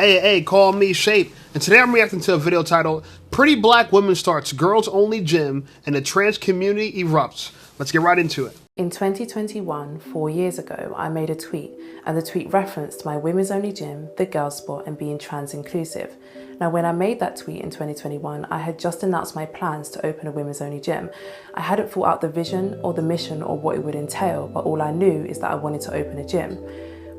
Hey, call me Shape, and today I'm reacting to a video titled Pretty Black Woman Starts Girls Only Gym and the Trans Community Erupts. Let's get right into it. In 2021, 4 years ago, I made a tweet, and the tweet referenced my women's only gym, the Girl Spot, and being trans inclusive. Now, when I made that tweet in 2021, I had just announced my plans to open a women's only gym. I hadn't thought out the vision or the mission or what it would entail, but all I knew is that I wanted to open a gym.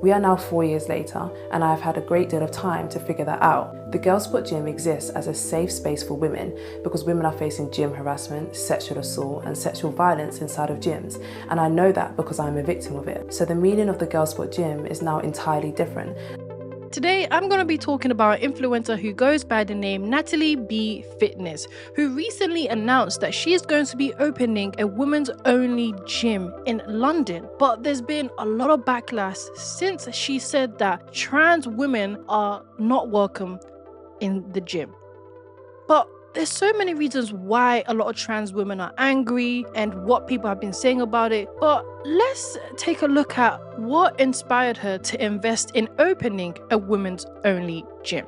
We are now 4 years later, and I have had a great deal of time to figure that out. The Girl Spot Gym exists as a safe space for women because women are facing gym harassment, sexual assault, and sexual violence inside of gyms, and I know that because I'm a victim of it. So the meaning of the Girl Spot Gym is now entirely different. Today, I'm going to be talking about an influencer who goes by the name Natalie B Fitness, who recently announced that she is going to be opening a women's only gym in London. But there's been a lot of backlash since she said that trans women are not welcome in the gym. But there's so many reasons why a lot of trans women are angry and what people have been saying about it. But let's take a look at what inspired her to invest in opening a women's only gym.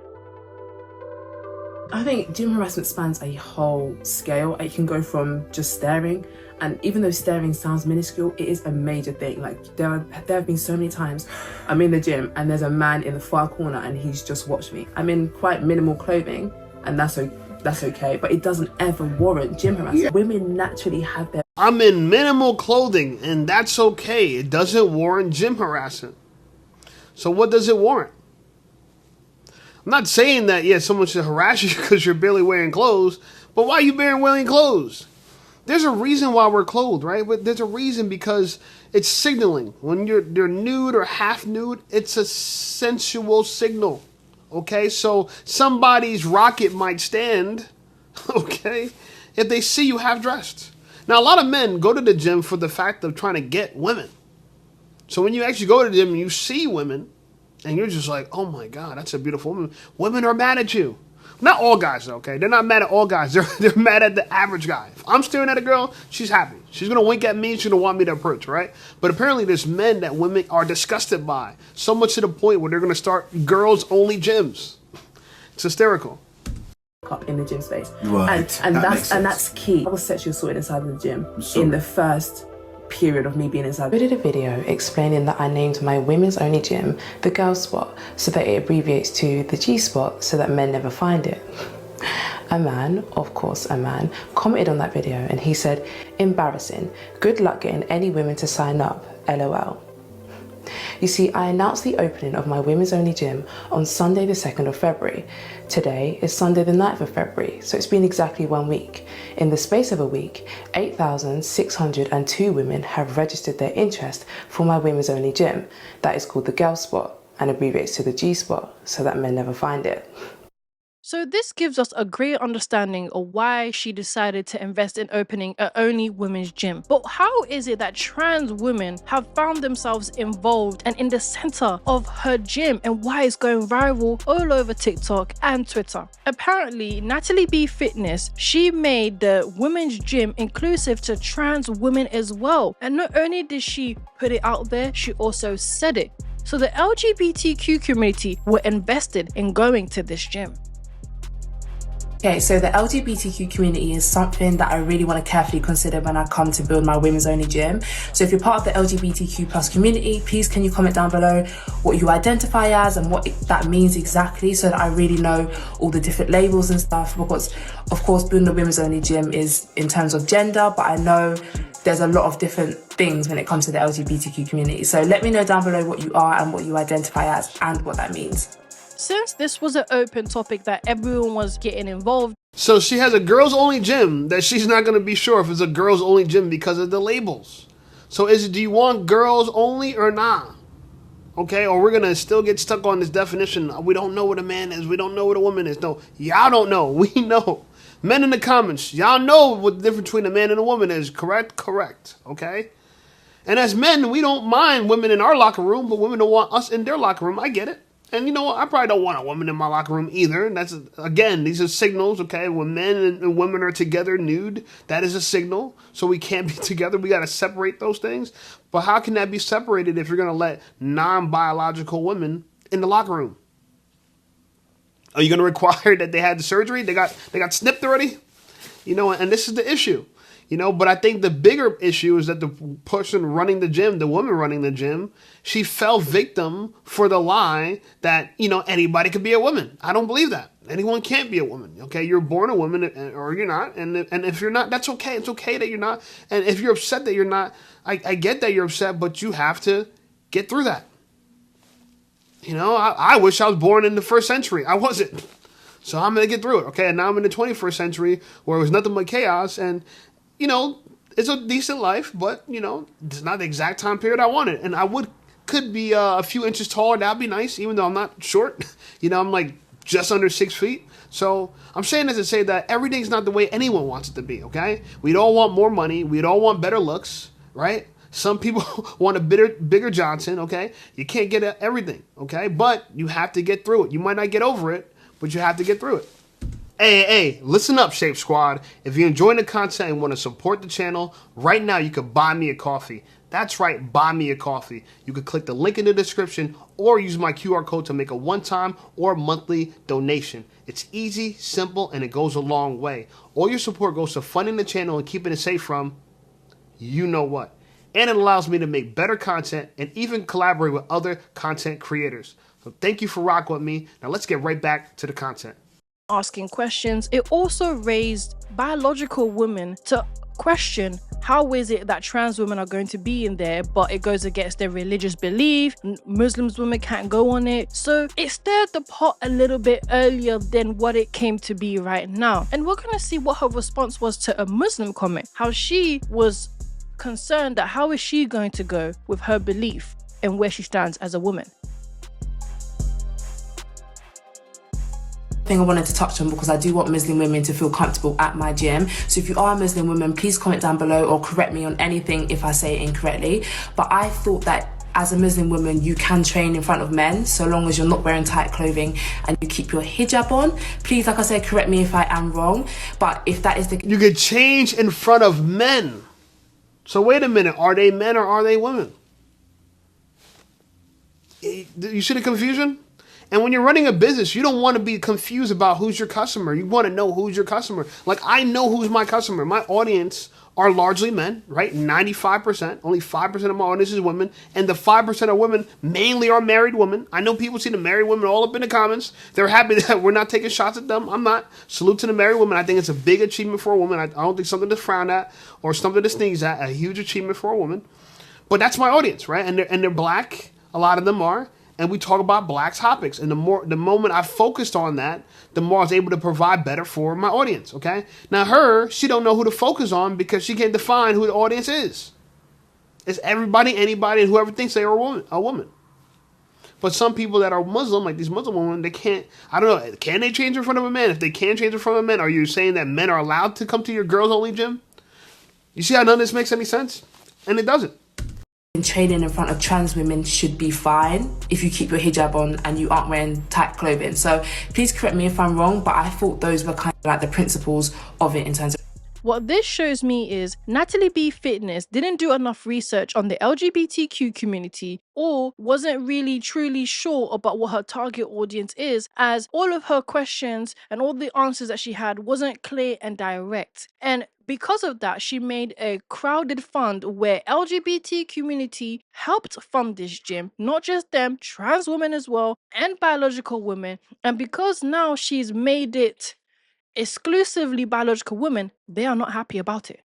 I think gym harassment spans a whole scale. It can go from just staring, and even though staring sounds minuscule, it is a major thing. Like there have been so many times I'm in the gym and there's a man in the far corner and he's just watched me. I'm in quite minimal clothing and that's okay, but it doesn't ever warrant gym harassment. Yeah. Women naturally have their... I'm in minimal clothing, and that's okay. It doesn't warrant gym harassment. So what does it warrant? I'm not saying that, someone should harass you because you're barely wearing clothes, but why are you barely wearing clothes? There's a reason why we're clothed, right? But there's a reason because it's signaling. When you're nude or half nude, it's a sensual signal. Okay, so somebody's rocket might stand, okay, if they see you half dressed. Now, a lot of men go to the gym for the fact of trying to get women. So when you actually go to the gym and you see women, and you're just like, oh my God, that's a beautiful woman. Women are mad at you. Not all guys, okay? They're not mad at all guys. They're mad at the average guy. If I'm staring at a girl, she's happy. She's going to wink at me. She's going to want me to approach, right? But apparently there's men that women are disgusted by. So much to the point where they're going to start girls-only gyms. It's hysterical. Up in the gym space. Right. And that's key. I was sexually assaulted inside of the gym in the first period of me being inside. I did a video explaining that I named my women's only gym the Girl Spot so that it abbreviates to the G Spot so that men never find it. A man, of course a man, commented on that video and he said, embarrassing, good luck getting any women to sign up, LOL. You see, I announced the opening of my women's only gym on Sunday the 2nd of February. Today is Sunday the 9th of February, so it's been exactly 1 week. In the space of a week, 8,602 women have registered their interest for my women's only gym. That is called the Girl Spot and abbreviates to the G Spot so that men never find it. So this gives us a great understanding of why she decided to invest in opening a only women's gym. But how is it that trans women have found themselves involved and in the center of her gym, and why it's going viral all over TikTok and Twitter? Apparently, Natalie B Fitness, she made the women's gym inclusive to trans women as well. And not only did she put it out there, she also said it. So the LGBTQ community were invested in going to this gym. Okay, so the LGBTQ community is something that I really want to carefully consider when I come to build my women's only gym. So if you're part of the LGBTQ plus community, please can you comment down below what you identify as and what that means exactly so that I really know all the different labels and stuff, because of course building a women's only gym is in terms of gender, but I know there's a lot of different things when it comes to the LGBTQ community. So let me know down below what you are and what you identify as and what that means. Since this was an open topic that everyone was getting involved. So she has a girls only gym that she's not going to be sure if it's a girls only gym because of the labels. So do you want girls only or not? Okay, or we're going to still get stuck on this definition. We don't know what a man is. We don't know what a woman is. No, y'all don't know. We know. Men in the comments, y'all know what the difference between a man and a woman is. Correct? Correct. Okay? And as men, we don't mind women in our locker room, but women don't want us in their locker room. I get it. And you know what? I probably don't want a woman in my locker room either. And that's, again, these are signals, okay? When men and women are together nude, that is a signal. So we can't be together. We got to separate those things. But how can that be separated if you're going to let non-biological women in the locker room? Are you going to require that they had the surgery? They got snipped already? And this is the issue. But I think the bigger issue is that the person running the gym, the woman running the gym, she fell victim for the lie that, anybody could be a woman. I don't believe that. Anyone can't be a woman. Okay. You're born a woman or you're not. And if you're not, that's okay. It's okay that you're not. And if you're upset that you're not, I get that you're upset, but you have to get through that. I wish I was born in the first century. I wasn't. So I'm going to get through it. Okay. And now I'm in the 21st century where it was nothing but chaos. And, it's a decent life, but, it's not the exact time period I wanted. And I could be a few inches taller. That'd be nice, even though I'm not short. I'm like just under 6 feet. So I'm saying this to say that everything's not the way anyone wants it to be. Okay. We'd all want more money. We'd all want better looks, right? Some people want a bigger Johnson, okay? You can't get everything, okay? But you have to get through it. You might not get over it, but you have to get through it. Hey, listen up, Shape Squad. If you're enjoying the content and want to support the channel, right now you could buy me a coffee. That's right, buy me a coffee. You could click the link in the description or use my QR code to make a one-time or monthly donation. It's easy, simple, and it goes a long way. All your support goes to funding the channel and keeping it safe from you know what. And it allows me to make better content and even collaborate with other content creators. So thank you for rocking with me. Now let's get right back to the content. Asking questions, it also raised biological women to question how is it that trans women are going to be in there, but it goes against their religious belief. Muslims women can't go on it. So it stirred the pot a little bit earlier than what it came to be right now. And we're going to see what her response was to a Muslim comment, how she was concerned that how is she going to go with her belief and where she stands as a woman. Thing I wanted to touch on, because I do want Muslim women to feel comfortable at my gym. So if you are a Muslim woman, please comment down below or correct me on anything if I say it incorrectly. But I thought that as a Muslim woman, you can train in front of men so long as you're not wearing tight clothing and you keep your hijab on. Please, like I said, correct me if I am wrong. But if that is the... You could change in front of men. So wait a minute, are they men or are they women? You see the confusion? And when you're running a business, you don't want to be confused about who's your customer. You want to know who's your customer. Like, I know who's my customer. My audience are largely men, right? 95%. Only 5% of my audience is women. And the 5% of women mainly are married women. I know people see the married women all up in the comments. They're happy that we're not taking shots at them. I'm not. Salute to the married women. I think it's a big achievement for a woman. I don't think something to frown at or something to sneeze at. A huge achievement for a woman. But that's my audience, right? And they're black. A lot of them are. And we talk about black topics. And the moment I focused on that, the more I was able to provide better for my audience, okay? Now she don't know who to focus on because she can't define who the audience is. It's everybody, anybody, and whoever thinks they are a woman. But some people that are Muslim, like these Muslim women, they can't, I don't know, can they change in front of a man? If they can change in front of a man, are you saying that men are allowed to come to your girls-only gym? You see how none of this makes any sense? And it doesn't. Training in front of trans women should be fine if you keep your hijab on and you aren't wearing tight clothing. So please correct me if I'm wrong, but I thought those were kind of like the principles of it in terms of... What this shows me is Natalie B Fitness didn't do enough research on the LGBTQ community or wasn't really truly sure about what her target audience is, as all of her questions and all the answers that she had wasn't clear and direct. And because of that, she made a crowded fund where LGBT community helped fund this gym, not just them, trans women as well, and biological women. And because now she's made it exclusively biological women, they are not happy about it.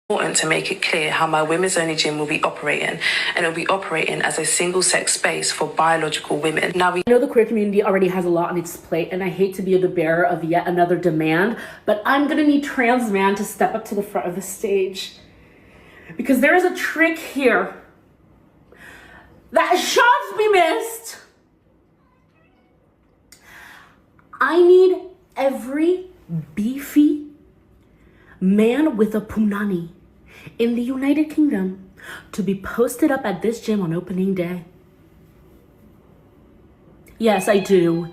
Important to make it clear how my women's only gym will be operating, and it'll be operating as a single sex space for biological women. Now, we know the queer community already has a lot on its plate, and I hate to be the bearer of yet another demand, but I'm gonna need trans man to step up to the front of the stage, because there is a trick here that shots be missed. I need every beefy man with a punani in the United Kingdom to be posted up at this gym on opening day. Yes, I do.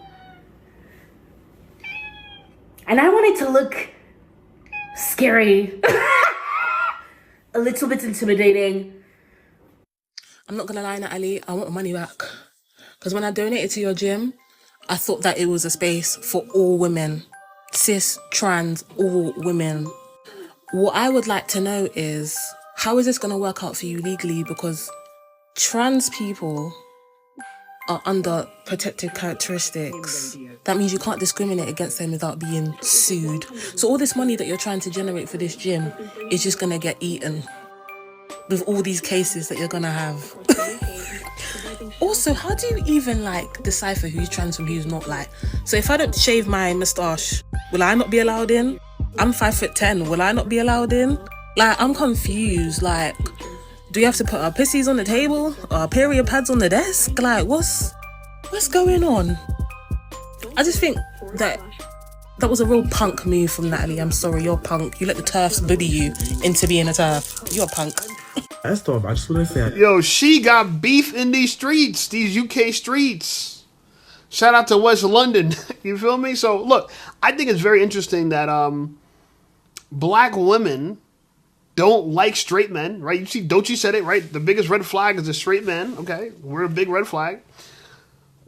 And I want it to look scary, a little bit intimidating. I'm not gonna lie, Natalie, I want my money back. Because when I donated to your gym, I thought that it was a space for all women, cis, trans, all women. What I would like to know is, how is this going to work out for you legally? Because trans people are under protected characteristics. That means you can't discriminate against them without being sued. So all this money that you're trying to generate for this gym is just going to get eaten with all these cases that you're going to have. Also, how do you even decipher who's trans from who's not? So if I don't shave my moustache, will I not be allowed in? I'm 5'10", will I not be allowed in? I'm confused. Do you have to put our pissies on the table? Or our period pads on the desk? What's going on? I just think that was a real punk move from Natalie. I'm sorry, you're punk. You let the TERFs bully you into being a TERF. You're a punk. First off, I just want to say... Yo, she got beef in these streets, these UK streets. Shout out to West London. You feel me? So, look, I think it's very interesting that black women don't like straight men, right? You see, Doechii said it, right? The biggest red flag is the straight men, okay? We're a big red flag.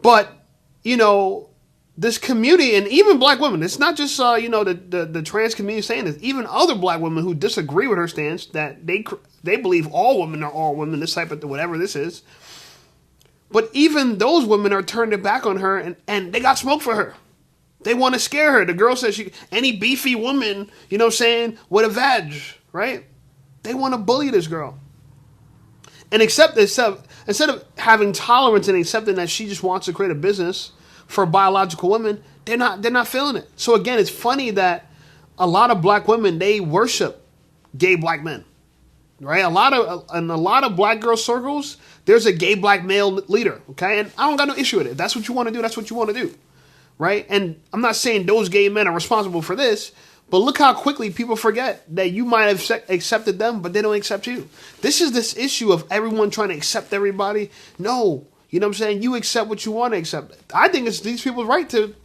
But, this community, and even black women, it's not just, the trans community saying this. Even other black women who disagree with her stance, that they believe all women are all women, this type of, whatever this is. But even those women are turning it back on her, and they got smoke for her. They want to scare her. The girl says any beefy woman, with a vag, right? They want to bully this girl. And instead of having tolerance and accepting that she just wants to create a business for biological women, they're not feeling it. So again, it's funny that a lot of black women, they worship gay black men, right? In a lot of black girl circles, there's a gay black male leader, okay? And I don't got no issue with it. If that's what you want to do, that's what you want to do, right? And I'm not saying those gay men are responsible for this, but look how quickly people forget that you might have accepted them, but they don't accept you. This is this issue of everyone trying to accept everybody. No, you know what I'm saying? You accept what you want to accept. I think it's these people's right to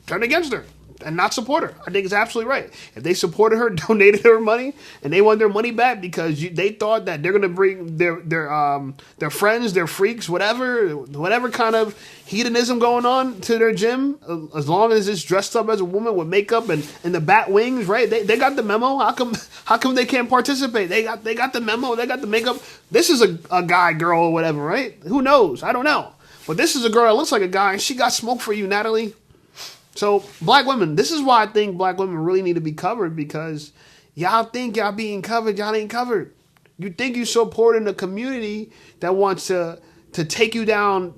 turn against her and not support her. I think it's absolutely right. If they supported her, donated her money, and they want their money back because they thought that they're going to bring their friends, their freaks, whatever kind of hedonism going on to their gym, as long as it's dressed up as a woman with makeup and the bat wings, right? They got the memo. How come they can't participate? They got the memo. They got the makeup. This is a guy, girl, or whatever, right? Who knows? I don't know. But this is a girl that looks like a guy, and she got smoke for you, Natalie. So, black women, this is why I think black women really need to be covered, because y'all think y'all being covered, y'all ain't covered. You think you supporting a community that wants to take you down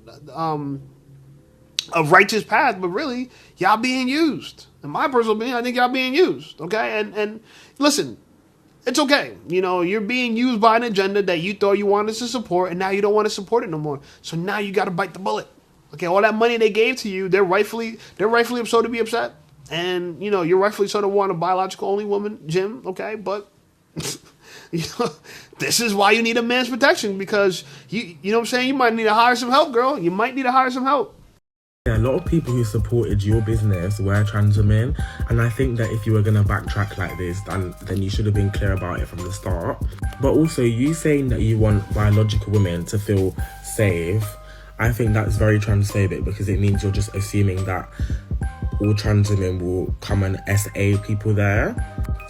a righteous path, but really, y'all being used. In my personal opinion, I think y'all being used, okay? And listen, it's okay. You're being used by an agenda that you thought you wanted to support, and now you don't want to support it no more. So now you got to bite the bullet. Okay, all that money they gave to you, they're rightfully so to be upset. And, you're rightfully so to want a biological only woman gym, okay? But, this is why you need a man's protection, because, you know what I'm saying? You might need to hire some help, girl. You might need to hire some help. Yeah, a lot of people who supported your business were trans women, and I think that if you were going to backtrack like this, then you should have been clear about it from the start. But also, you saying that you want biological women to feel safe, I think that's very transphobic, because it means you're just assuming that all trans women will come and SA people there.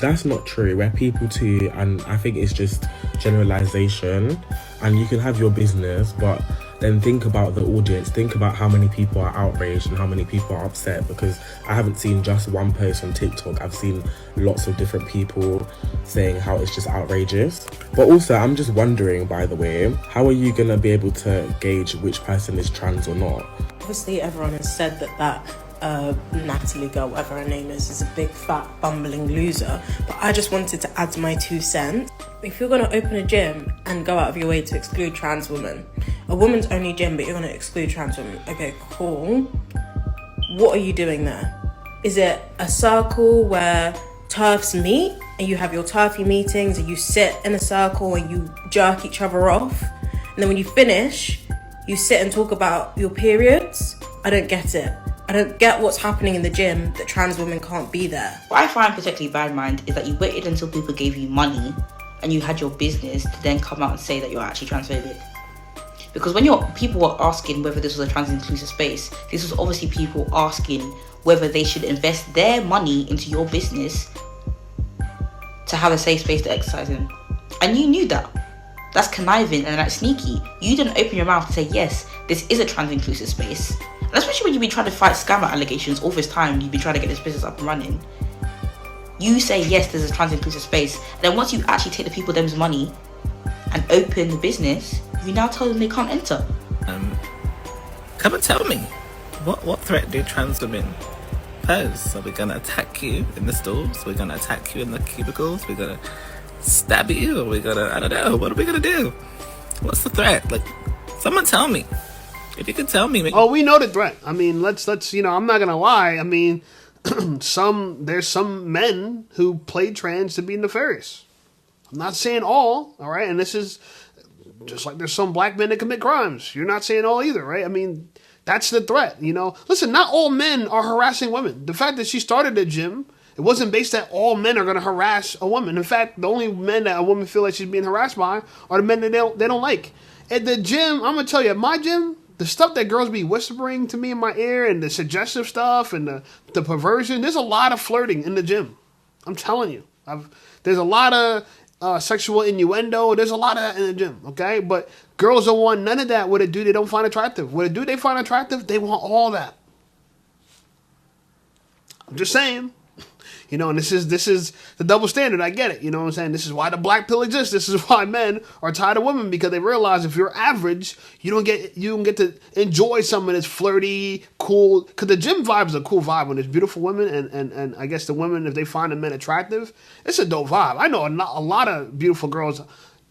That's not true. We're people too, and I think it's just generalization. And you can have your business, but then think about the audience. Think about how many people are outraged and how many people are upset, because I haven't seen just one post on TikTok. I've seen lots of different people saying how it's just outrageous. But also, I'm just wondering, by the way, how are you going to be able to gauge which person is trans or not? Obviously, everyone has said that Natalie girl, whatever her name is a big fat bumbling loser, but I just wanted to add my 2 cents. If you're going to open a gym and go out of your way to exclude trans women, a woman's only gym, but you're going to exclude trans women, okay, cool. What are you doing there? Is it a circle where TERFs meet and you have your TERFy meetings and you sit in a circle and you jerk each other off, and then when you finish, you sit and talk about your periods? I don't get it. I don't get what's happening in the gym that trans women can't be there. What I find particularly bad mind is that you waited until people gave you money and you had your business to then come out and say that you're actually transphobic. Because when people were asking whether this was a trans inclusive space, this was obviously people asking whether they should invest their money into your business to have a safe space to exercise in. And you knew that. That's conniving and that's sneaky. You didn't open your mouth to say, yes, this is a trans inclusive space. And especially when you've been trying to fight scammer allegations all this time, you've been trying to get this business up and running. You say, yes, there's a trans inclusive space. And then once you actually take the people them's money and open the business, you now tell them they can't enter. Come and tell me, what threat do trans women pose? Are we going to attack you in the stores? Are we going to attack you in the cubicles? Are we going to stab you? Are we going to, I don't know, what are we going to do? What's the threat? Like, someone tell me. If you can tell me. Oh, we know the threat. I mean, let's I'm not going to lie. I mean, there's some men who play trans to be nefarious. I'm not saying all right? And this is just like there's some black men that commit crimes. You're not saying all either, right? I mean, that's the threat, Listen, not all men are harassing women. The fact that she started a gym, it wasn't based that all men are going to harass a woman. In fact, the only men that a woman feel like she's being harassed by are the men that they don't like. At the gym, I'm going to tell you, at my gym, the stuff that girls be whispering to me in my ear and the suggestive stuff and the perversion, there's a lot of flirting in the gym. I'm telling you. There's a lot of sexual innuendo. There's a lot of that in the gym, okay? But girls don't want none of that with a dude they don't find attractive. With a dude they find attractive, they want all that. I'm just saying. And this is the double standard. I get it. You know what I'm saying? This is why the black pill exists. This is why men are tired of women, because they realize if you're average, you don't get to enjoy some of this flirty, cool. Because the gym vibe is a cool vibe when there's beautiful women, and I guess the women, if they find the men attractive, it's a dope vibe. I know a lot of beautiful girls.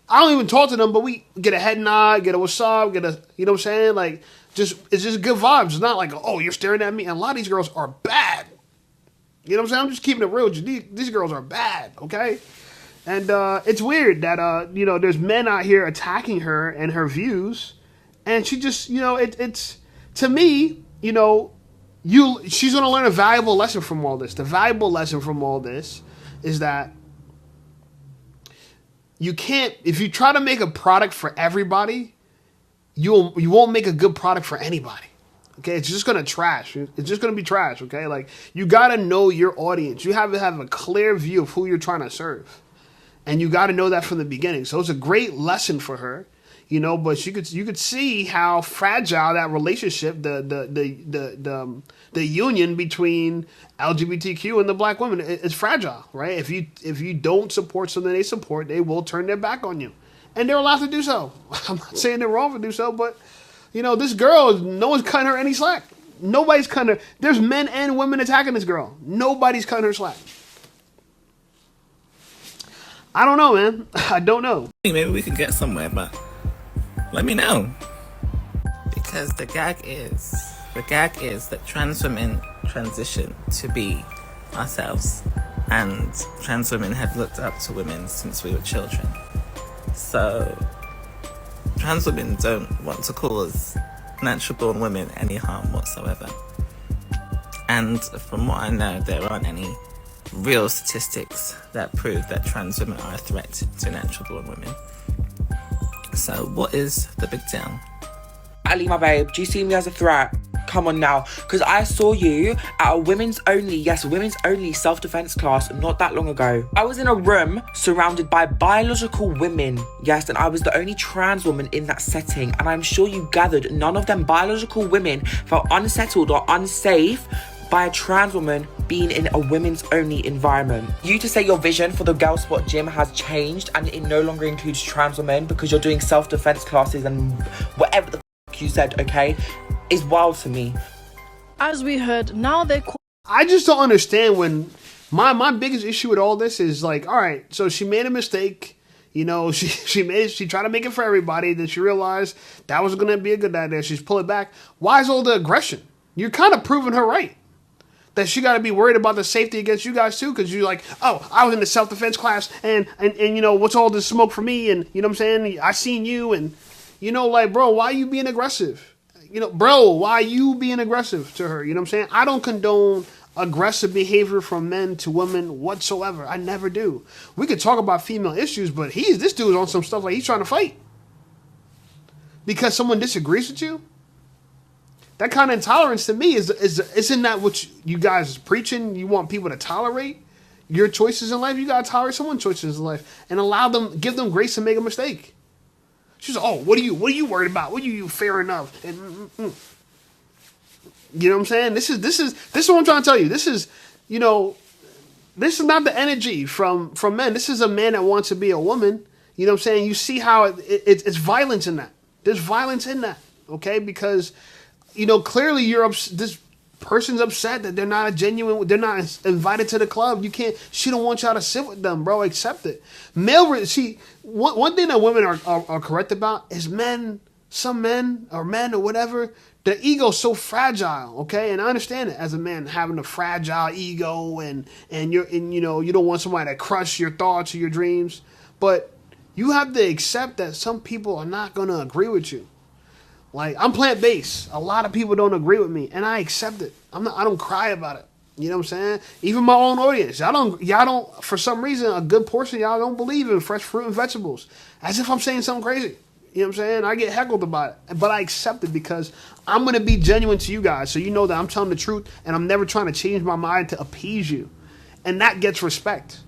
I don't even talk to them, but we get a head nod, get a what's up, get a, you know what I'm saying? Like, it's just good vibes. It's not like, oh, you're staring at me. And a lot of these girls are bad. You know what I'm saying? I'm just keeping it real. These girls are bad, okay? And it's weird that, there's men out here attacking her and her views. And she just, it's, to me, she's going to learn a valuable lesson from all this. The valuable lesson from all this is that you can't, if you try to make a product for everybody, you won't make a good product for anybody. Okay, it's just going to trash. It's just going to be trash, okay? Like, you got to know your audience. You have to have a clear view of who you're trying to serve. And you got to know that from the beginning. So it's a great lesson for her, but you could see how fragile that relationship, the union between LGBTQ and the black women is fragile, right? If you don't support something they support, they will turn their back on you. And they're allowed to do so. I'm not saying they're wrong to do so, but this girl, no one's cutting her any slack. Nobody's cutting her. There's men and women attacking this girl. Nobody's cutting her slack. I don't know, man. I don't know. Maybe we can get somewhere, but let me know. Because the gag is that trans women transition to be ourselves. And trans women have looked up to women since we were children. So trans women don't want to cause natural born women any harm whatsoever. And from what I know, there aren't any real statistics that prove that trans women are a threat to natural born women. So what is the big deal? Ali, my babe, do you see me as a threat? Come on now, because I saw you at a women's only self-defense class not that long ago. I was in a room surrounded by biological women, yes, and I was the only trans woman in that setting, and I'm sure you gathered none of them biological women felt unsettled or unsafe by a trans woman being in a women's only environment. You to say your vision for the Girl Spot gym has changed and it no longer includes trans women because you're doing self-defense classes and whatever the you said, okay, is wild to me. As we heard, now they're I just don't understand when my biggest issue with all this is like, all right, so she made a mistake, she tried to make it for everybody, then she realized that was gonna be a good idea, she's pulled it back. Why is all the aggression? You're kind of proving her right. That she got to be worried about the safety against you guys too, because you're like, oh, I was in the self-defense class, and what's all this smoke for me, and you know what I'm saying, I seen you, and bro, why are you being aggressive? Why are you being aggressive to her? You know what I'm saying? I don't condone aggressive behavior from men to women whatsoever. I never do. We could talk about female issues, but this dude's on some stuff like he's trying to fight. because someone disagrees with you? That kind of intolerance to me isn't that what you guys preaching? You want people to tolerate your choices in life? You gotta tolerate someone's choices in life and give them grace to make a mistake. She's like, oh, what are you worried about? What are you fair enough? And you know what I'm saying? This is what I'm trying to tell you. This is not the energy from men. This is a man that wants to be a woman. You know what I'm saying? You see how it's violence in that. There's violence in that, okay? Because, clearly this person's upset that they're not they're not invited to the club. She don't want y'all to sit with them, bro. Accept it. One thing that women are correct about is some men or whatever, the ego's so fragile, okay? And I understand it as a man having a fragile ego and you don't want somebody to crush your thoughts or your dreams, but you have to accept that some people are not going to agree with you. Like, I'm plant-based. A lot of people don't agree with me, and I accept it. I don't cry about it. You know what I'm saying? Even my own audience. Y'all don't, for some reason, a good portion of y'all don't believe in fresh fruit and vegetables. As if I'm saying something crazy. You know what I'm saying? I get heckled about it. But I accept it because I'm going to be genuine to you guys. So you know that I'm telling the truth, and I'm never trying to change my mind to appease you. And that gets respect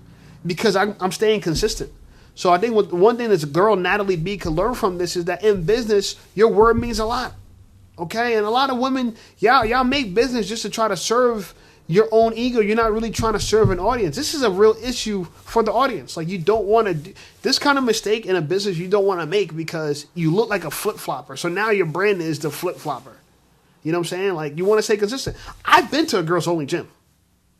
because I'm staying consistent. So I think one thing that a girl, Natalie B, could learn from this is that in business, your word means a lot. Okay? And a lot of women, y'all make business just to try to serve your own ego. You're not really trying to serve an audience. This is a real issue for the audience. Like, you don't want to this kind of mistake in a business you don't want to make because you look like a flip-flopper. So now your brand is the flip-flopper. You know what I'm saying? Like, you want to stay consistent. I've been to a girls-only gym,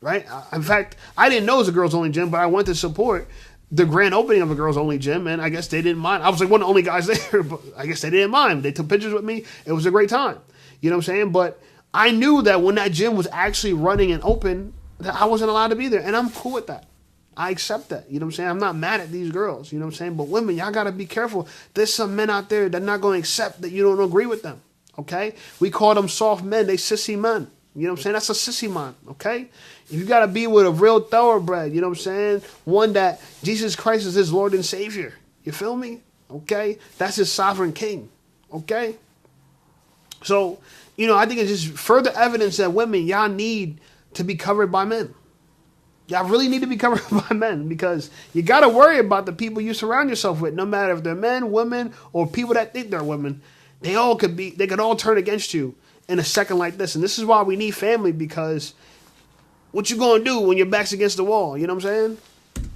right? In fact, I didn't know it was a girls-only gym, but I went to support the grand opening of a girls-only gym, and I guess they didn't mind. I was like one of the only guys there, but I guess they didn't mind. They took pictures with me. It was a great time. You know what I'm saying? But I knew that when that gym was actually running and open, that I wasn't allowed to be there, and I'm cool with that. I accept that. You know what I'm saying? I'm not mad at these girls. You know what I'm saying? But women, y'all got to be careful. There's some men out there that are not going to accept that you don't agree with them, okay? We call them soft men. They sissy men. You know what I'm saying? That's a sissy man, okay? If you got to be with a real thoroughbred, you know what I'm saying? One that Jesus Christ is his Lord and Savior. You feel me? Okay? That's his sovereign king, okay? So, I think it's just further evidence that women, y'all need to be covered by men. Y'all really need to be covered by men because you got to worry about the people you surround yourself with, no matter if they're men, women, or people that think they're women. They could all turn against you in a second like this. And this is why we need family, because what you gonna do when your back's against the wall? You know what I'm saying?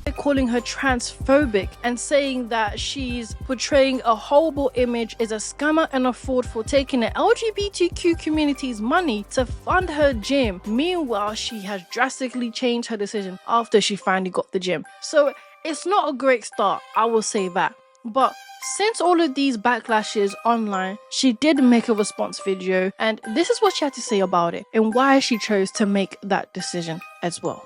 They're calling her transphobic and saying that she's portraying a horrible image, is a scammer and a fraud for taking the LGBTQ community's money to fund her gym. Meanwhile, she has drastically changed her decision after she finally got the gym. So it's not a great start, I will say that. But since all of these backlashes online, she did make a response video, and this is what she had to say about it and why she chose to make that decision as well.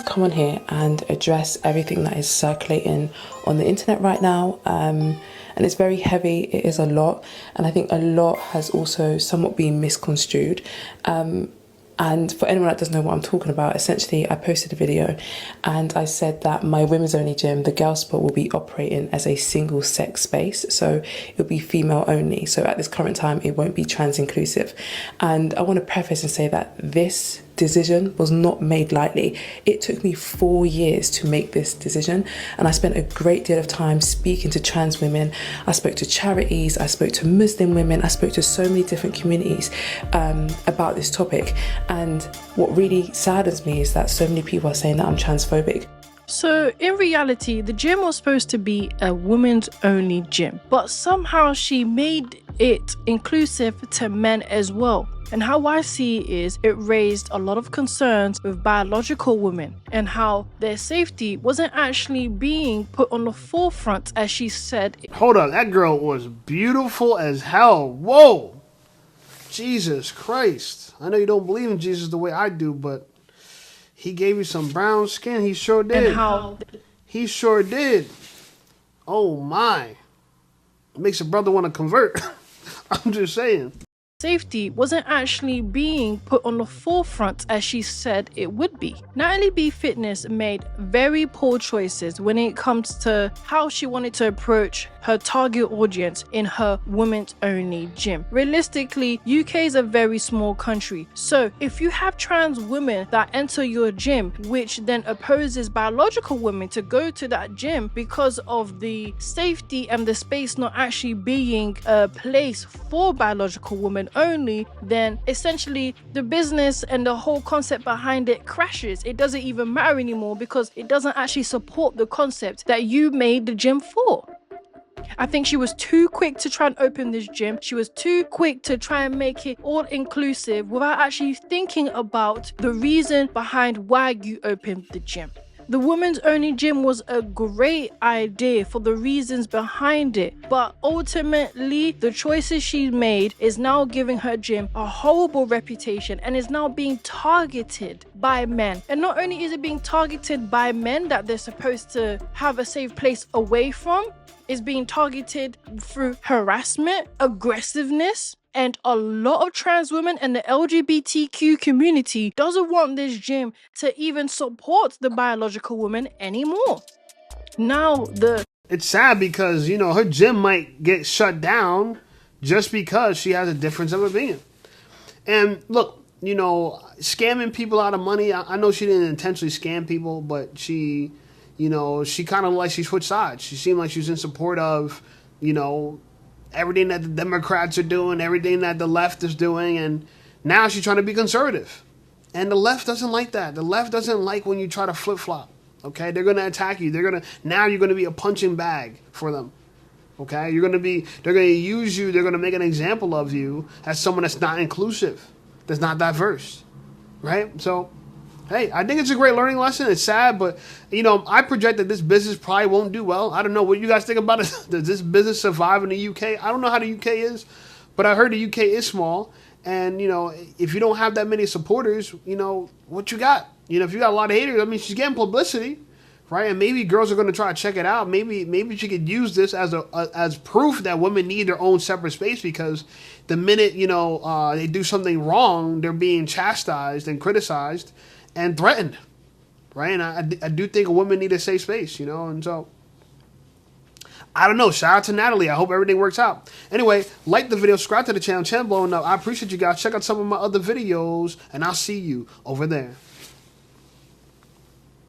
Come on here and address everything that is circulating on the internet right now, and it's very heavy. It is a lot, and I think a lot has also somewhat been misconstrued. And for anyone that doesn't know what I'm talking about, essentially I posted a video and I said that my women's only gym, the Girl Spot, will be operating as a single sex space. So it'll be female only. So at this current time, it won't be trans inclusive. And I want to preface and say that this decision was not made lightly. It took me 4 years to make this decision, and I spent a great deal of time speaking to trans women. I spoke to charities, I spoke to Muslim women, I spoke to so many different communities about this topic. And what really saddens me is that so many people are saying that I'm transphobic. So in reality, the gym was supposed to be a women's only gym, but somehow she made it inclusive to men as well. And how I see it is, it raised a lot of concerns with biological women and how their safety wasn't actually being put on the forefront, as she said. Hold on, that girl was beautiful as hell. Whoa! Jesus Christ. I know you don't believe in Jesus the way I do, but he gave you some brown skin. He sure did. And how he sure did. Oh my. It makes a brother want to convert. I'm just saying. safety wasn't actually being put on the forefront as she said it would be. Natalie B. Fitness made very poor choices when it comes to how she wanted to approach her target audience in her women's only gym. Realistically, UK is a very small country, so if you have trans women that enter your gym, which then opposes biological women to go to that gym because of the safety and the space not actually being a place for biological women only, then essentially the business and the whole concept behind it crashes. It doesn't even matter anymore because it doesn't actually support the concept that you made the gym for. I think she was too quick to try and open this gym. She was too quick to try and make it all inclusive without actually thinking about the reason behind why you opened the gym. The women's only gym was a great idea for the reasons behind it, but ultimately the choices she made is now giving her gym a horrible reputation and is now being targeted by men. And not only is it being targeted by men that they're supposed to have a safe place away from, it's being targeted through harassment, aggressiveness, and a lot of trans women and the LGBTQ community doesn't want this gym to even support the biological woman anymore. Now, it's sad because, you know, her gym might get shut down just because she has a difference of opinion. And look, you know, scamming people out of money, I know she didn't intentionally scam people, but she, you know, she kind of like she switched sides. She seemed like she was in support of, you know, everything that the Democrats are doing, everything that the left is doing, and now she's trying to be conservative. And the left doesn't like that. The left doesn't like when you try to flip-flop, okay? They're going to attack you. Now you're going to be a punching bag for them, okay? They're going to use you. They're going to make an example of you as someone that's not inclusive, that's not diverse, right? So, hey, I think it's a great learning lesson. It's sad, but, you know, I project that this business probably won't do well. I don't know what you guys think about it. Does this business survive in the UK? I don't know how the UK is, but I heard the UK is small. And, you know, if you don't have that many supporters, you know, what you got? You know, if you got a lot of haters, I mean, she's getting publicity, right? And maybe girls are going to try to check it out. Maybe she could use this as proof that women need their own separate space, because the minute, you know, they do something wrong, they're being chastised and criticized and threatened, right? And I do think a woman need a safe space, you know, and so, I don't know. Shout out to Natalie. I hope everything works out. Anyway, like the video, subscribe to the channel blowing up. I appreciate you guys. Check out some of my other videos, and I'll see you over there.